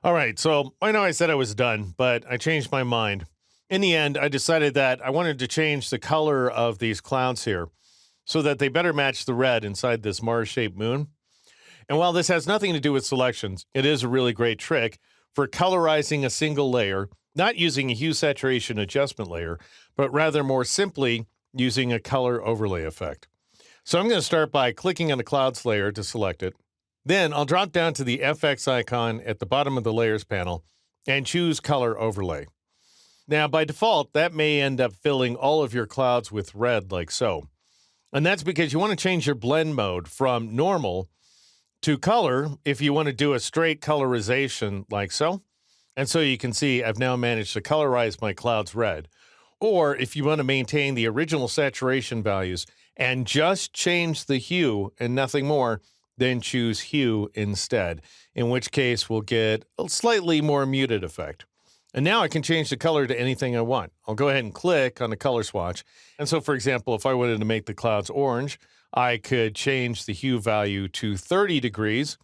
All right, so I know I said I was done, but I changed my mind. In the end, I decided that I wanted to change the color of these clouds here so that they better match the red inside this Mars shaped moon. And while this has nothing to do with selections, it is a really great trick for colorizing a single layer, not using a hue saturation adjustment layer, but rather more simply using a color overlay effect. So I'm going to start by clicking on the clouds layer to select it. Then I'll drop down to the FX icon at the bottom of the layers panel and choose color overlay. Now, by default, that may end up filling all of your clouds with red like so. And that's because you want to change your blend mode from normal to color if you want to do a straight colorization like so. And so you can see I've now managed to colorize my clouds red. Or if you want to maintain the original saturation values and just change the hue and nothing more, then choose hue instead, in which case we'll get a slightly more muted effect. And now I can change the color to anything I want. I'll go ahead and click on the color swatch. And so, for example, if I wanted to make the clouds orange, I could change the hue value to 30 degrees,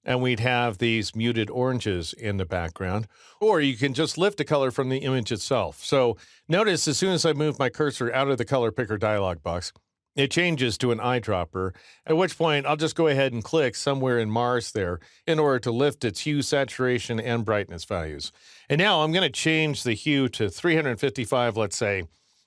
and we'd have these muted oranges in the background. Or you can just lift the color from the image itself. So notice as soon as I move my cursor out of the color picker dialog box, it changes to an eyedropper, at which point I'll just go ahead and click somewhere in Mars there in order to lift its hue, saturation, and brightness values. And now I'm going to change the hue to 355, let's say.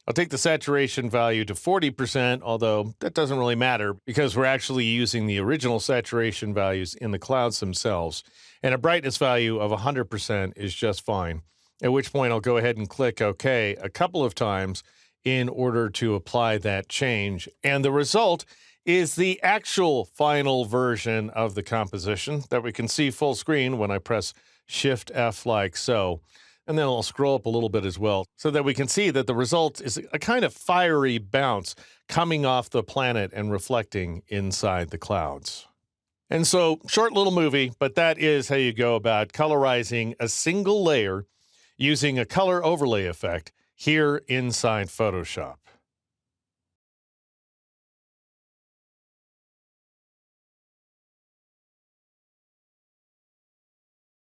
I'll take the saturation value to 40%, although that doesn't really matter because we're actually using the original saturation values in the clouds themselves. And a brightness value of 100% is just fine, at which point I'll go ahead and click OK a couple of times in order to apply that change. And the result is the actual final version of the composition that we can see full screen when I press Shift F like so. And then I'll scroll up a little bit as well so that we can see that the result is a kind of fiery bounce coming off the planet and reflecting inside the clouds. And so, short little movie, but that is how you go about colorizing a single layer using a color overlay effect here inside Photoshop.